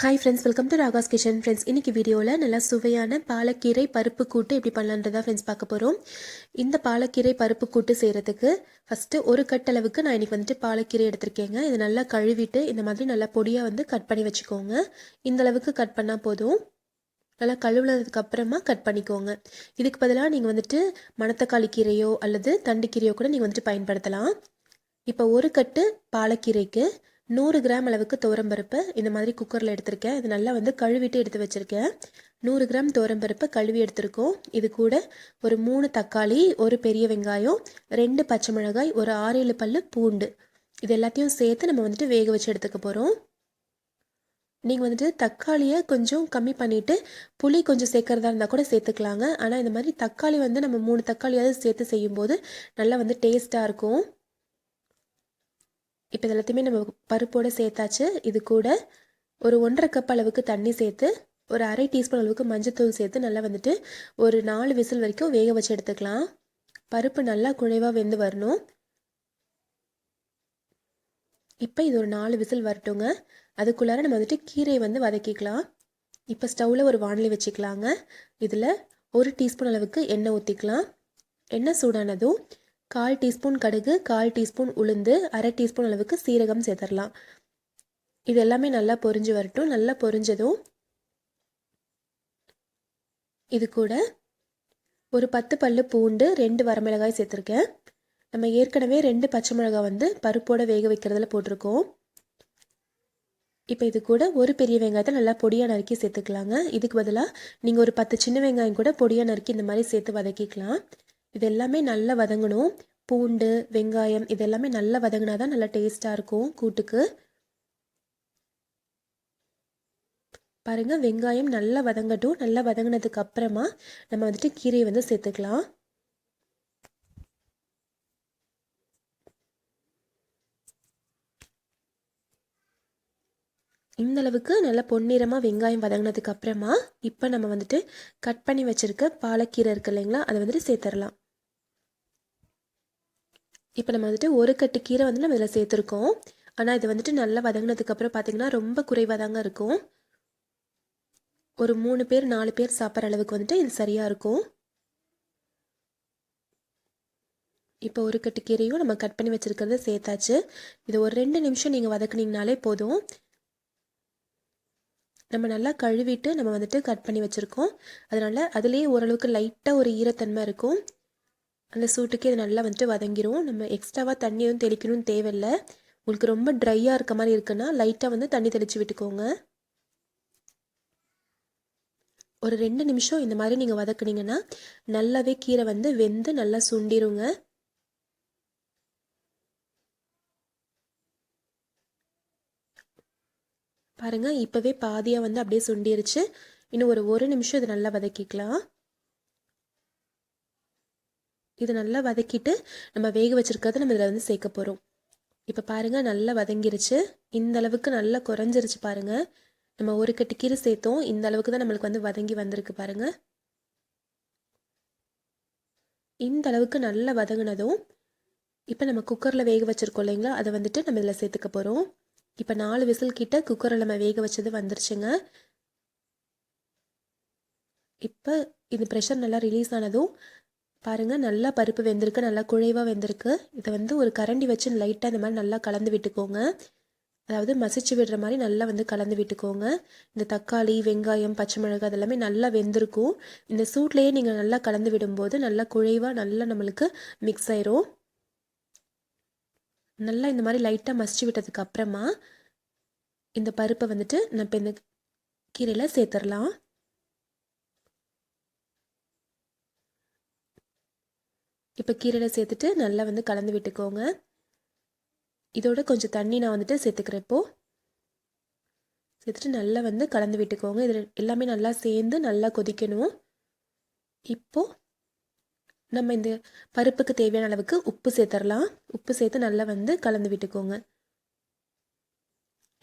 Hi friends, welcome to Raga's kitchen. Friends, இன்றைக்கி வீடியோவில் நல்லா சுவையான பாலக்கீரை பருப்பு கூட்டு எப்படி பண்ணலான்றதா ஃப்ரெண்ட்ஸ் பார்க்க போகிறோம். இந்த பாலக்கீரை பருப்பு கூட்டு செய்கிறதுக்கு ஃபஸ்ட்டு ஒரு கட்டளவுக்கு நான் இன்றைக்கி வந்துட்டு பாலக்கீரை எடுத்திருக்கேங்க. இது நல்லா கழுவிட்டு இந்த மாதிரி நல்லா பொடியாக கட் பண்ணி வச்சுக்கோங்க. இந்த அளவுக்கு கட் பண்ணால் போதும். நல்லா கழுவுனதுக்கு அப்புறமா கட் பண்ணிக்கோங்க. இதுக்கு பதிலாக நீங்கள் வந்துட்டு மணத்தக்காளி கீரையோ அல்லது தண்டுக்கீரையோ கூட நீங்கள் வந்துட்டு பயன்படுத்தலாம். இப்போ ஒரு கட்டு பாலக்கீரைக்கு 100 கிராம் அளவுக்கு துவரம்பருப்பு இந்த மாதிரி குக்கரில் எடுத்திருக்கேன். இது நல்லா கழுவிட்டு எடுத்து வச்சுருக்கேன். 100 கிராம் துவரம்பருப்பு கழுவி எடுத்திருக்கோம். இது கூட ஒரு 3 தக்காளி, ஒரு பெரிய வெங்காயம், 2 பச்சை மிளகாய், ஒரு 6-7 பல்லு பூண்டு, இது எல்லாத்தையும் சேர்த்து நம்ம வேக வச்சு எடுத்துக்க போகிறோம். நீங்கள் தக்காளியை கொஞ்சம் கம்மி பண்ணிவிட்டு புளி கொஞ்சம் சேர்க்குறதா இருந்தால் கூட சேர்த்துக்கலாங்க. ஆனால் இந்த மாதிரி தக்காளி நம்ம 3 தக்காளியாவது சேர்த்து செய்யும்போது நல்லா டேஸ்ட்டாக இருக்கும். இப்போ எல்லாத்தையுமே நம்ம பருப்போடு சேர்த்தாச்சு. இது கூட ஒரு 1.5 கப் அளவுக்கு தண்ணி சேர்த்து ஒரு 1/2 டீஸ்பூன் அளவுக்கு மஞ்சத்தூள் சேர்த்து நல்லா ஒரு 4 விசில் வரைக்கும் வேக வச்சு எடுத்துக்கலாம். பருப்பு நல்லா குழைவாக வெந்து வரணும். இப்போ இது ஒரு 4 விசில் வரட்டுங்க. அதுக்குள்ளார நம்ம கீரையை வதக்கிக்கலாம். இப்போ ஸ்டவ்வில் ஒரு வாணலி வச்சுக்கலாங்க. இதில் 1 டீஸ்பூன் அளவுக்கு எண்ணெய் ஊற்றிக்கலாம். எண்ணெய் சூடானதும் 1/4 டீஸ்பூன் கடுகு, 1/4 டீஸ்பூன் உளுந்து, 1/2 டீஸ்பூன் அளவுக்கு சீரகம் சேர்த்துடலாம். இது எல்லாமே நல்லா பொரிஞ்சு வரட்டும். நல்லா பொரிஞ்சதும் இது கூட ஒரு 10 பல்லு பூண்டு, 2 வரமிளகாய் சேர்த்துருக்கேன். நம்ம ஏற்கனவே 2 பச்சை மிளகாய் பருப்போட வேக வைக்கிறதுல போட்டிருக்கோம். இப்போ இது கூட ஒரு பெரிய வெங்காயத்தை நல்லா பொடியாக நறுக்கி சேர்த்துக்கலாங்க. இதுக்கு பதிலாக நீங்கள் ஒரு 10 சின்ன வெங்காயம் கூட பொடியாக நறுக்கி இந்த மாதிரி சேர்த்து வதக்கிக்கலாம். இது எல்லாமே நல்லா வதங்கணும். பூண்டு, வெங்காயம் இது எல்லாமே நல்லா வதங்கினா தான் நல்லா டேஸ்ட்டாக இருக்கும் கூட்டுக்கு. பாருங்கள், வெங்காயம் நல்லா வதங்கட்டும். நல்லா வதங்கினதுக்கு அப்புறமா நம்ம கீரையை சேர்த்துக்கலாம். இந்த அளவுக்கு நல்லா பொன்னிறமாக வெங்காயம் வதங்கினதுக்கு அப்புறமா இப்போ நம்ம கட் பண்ணி வச்சுருக்க பாலக்கீரை இருக்குது இல்லைங்களா, அதை சேர்த்துடலாம். இப்போ நம்ம ஒரு கட்டு கீரை நம்ம இதில் சேர்த்துருக்கோம். ஆனால் இது நல்லா வதங்கினதுக்கப்புறம் பார்த்திங்கன்னா ரொம்ப குறைவாக தாங்க இருக்கும். ஒரு 3 பேர் 4 பேர் சாப்பிட்ற அளவுக்கு இது சரியாக இருக்கும். இப்போ ஒரு கட்டு கீரையும் நம்ம கட் பண்ணி வச்சுருக்கிறத சேர்த்தாச்சு. இது ஒரு 2 நிமிஷம் நீங்கள் வதக்குனீங்கனாலே போதும். நம்ம நல்லா கழுவிட்டு நம்ம கட் பண்ணி வச்சுருக்கோம். அதனால் அதுலேயே ஓரளவுக்கு லைட்டாக ஒரு ஈரத்தன்மை இருக்கும். அந்த சூட்டுக்கு இது நல்லா வதங்கிடும். நம்ம எக்ஸ்ட்ராவாக தண்ணி தெளிக்கணும்னு தேவையில்லை. உங்களுக்கு ரொம்ப ட்ரையாக இருக்க மாதிரி இருக்குன்னா லைட்டாக தண்ணி தெளித்து விட்டுக்கோங்க. ஒரு 2 நிமிஷம் இந்த மாதிரி நீங்கள் வதக்குனீங்கன்னா நல்லாவே கீரை வெந்து நல்லா சுண்டிருங்க. பாருங்கள், இப்போவே பாதியாக அப்படியே சுண்டிருச்சு. இன்னும் ஒரு நிமிஷம் இது நல்லா வதக்கிக்கலாம். இது நல்லா வதக்கிட்டு நம்ம வேக வச்சுருக்கிறத நம்ம இதில் சேர்க்க போகிறோம். இப்போ பாருங்கள், நல்லா வதங்கிருச்சு. இந்த அளவுக்கு நல்லா குறைஞ்சிருச்சு பாருங்கள். நம்ம ஒரு கட்டு கீரை சேர்த்தோம், இந்த அளவுக்கு தான் நம்மளுக்கு வதங்கி வந்திருக்கு பாருங்கள். இந்த அளவுக்கு நல்லா வதங்கினதும் இப்போ நம்ம குக்கரில் வேக வச்சுருக்கோம் இல்லைங்களா, அதை நம்ம இதில் சேர்த்துக்க போகிறோம். இப்போ 4 விசில் கிட்ட குக்கரில் நம்ம வேக வச்சது வந்துருச்சுங்க. இப்போ இது ப்ரெஷர் நல்லா ரிலீஸ் ஆனதும் பாருங்கள், நல்லா பருப்பு வெந்திருக்கு, நல்லா குழைவாக வெந்திருக்கு. இதை ஒரு கரண்டி வச்சு லைட்டாக இந்த மாதிரி நல்லா கலந்து விட்டுக்கோங்க. அதாவது மசிச்சு விடுற மாதிரி நல்லா கலந்து விட்டுக்கோங்க. இந்த தக்காளி, வெங்காயம், பச்சை மிளகாய் அதெல்லாமே நல்லா வெந்திருக்கும். இந்த சூட்லேயே நீங்கள் நல்லா கலந்து விடும்போது நல்லா குழைவாக நல்லா நம்மளுக்கு மிக்ஸ் ஆயிரும். நல்லா இந்த மாதிரி லைட்டாக மசிச்சு விட்டதுக்கு அப்புறமா இந்த பருப்பை நான் இப்போ இந்த கீரையில் சேர்த்துடலாம். இப்போ கீரையில் சேர்த்துட்டு நல்லா கலந்து விட்டுக்கோங்க. இதோட கொஞ்சம் தண்ணி நான் சேர்த்துக்கிறேன். இப்போது சேர்த்துட்டு நல்லா கலந்து விட்டுக்கோங்க. இதில் எல்லாமே நல்லா சேர்ந்து நல்லா கொதிக்கணும். இப்போது நம்ம இந்த பருப்புக்கு தேவையான அளவுக்கு உப்பு சேர்த்துடலாம். உப்பு சேர்த்து நல்லா கலந்து விட்டுக்கோங்க.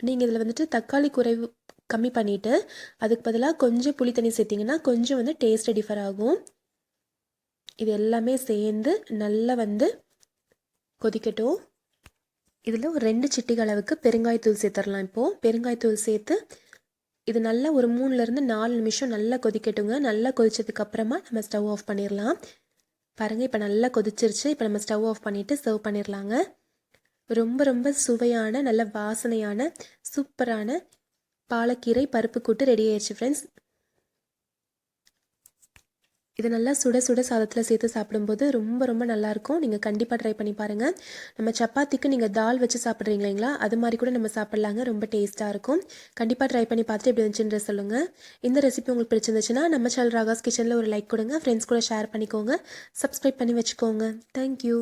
நீங்கள் இதில் தக்காளி குறைவு கம்மி பண்ணிவிட்டு அதுக்கு பதிலாக கொஞ்சம் புளி தண்ணி சேர்த்திங்கன்னா கொஞ்சம் டேஸ்ட்டு டிஃபர் ஆகும். இது எல்லாமே சேர்ந்து நல்லா கொதிக்கட்டும். இதில் ஒரு 2 சிட்டிகை அளவுக்கு பெருங்காயத்தூள் சேர்த்துடலாம். இப்போது பெருங்காயத்தூள் சேர்த்து இது நல்லா ஒரு 3லேருந்து 4 நிமிஷம் நல்லா கொதிக்கட்டுங்க. நல்லா கொதிச்சதுக்கப்புறமா நம்ம ஸ்டவ் ஆஃப் பண்ணிடலாம். பாருங்கள், இப்போ நல்லா கொதிச்சிருச்சு. இப்போ நம்ம ஸ்டவ் ஆஃப் பண்ணிவிட்டு சர்வ் பண்ணிடலாங்க. ரொம்ப ரொம்ப சுவையான, நல்ல வாசனையான, சூப்பரான பாலக்கீரை பருப்பு கூட்டு ரெடி ஆயிடுச்சு ஃப்ரெண்ட்ஸ். இது நல்லா சுட சுட சாதத்தில் சேர்த்து சாப்பிடும்போது ரொம்ப ரொம்ப நல்லாயிருக்கும். நீங்கள் கண்டிப்பாக ட்ரை பண்ணி பாருங்கள். நம்ம சப்பாத்திக்கு நீங்கள் தால் வச்சு சாப்பிட்றீங்க இல்லைங்களா, அது மாதிரி கூட நம்ம சாப்பிட்லாங்க. ரொம்ப டேஸ்ட்டாக இருக்கும். கண்டிப்பாக ட்ரை பண்ணி பார்த்துட்டு எப்படி இருந்துச்சுன்ற சொல்லுங்கள். இந்த ரெசிபி உங்களுக்கு பிடிச்சிருந்துச்சுன்னா நம்ம சேனல் ராகாஸ் கிச்சனில் ஒரு லைக் கொடுங்க. ஃப்ரெண்ட்ஸ் கூட ஷேர் பண்ணிக்கோங்க. சப்ஸ்கிரைப் பண்ணி வச்சுக்கோங்க. தேங்க்யூ.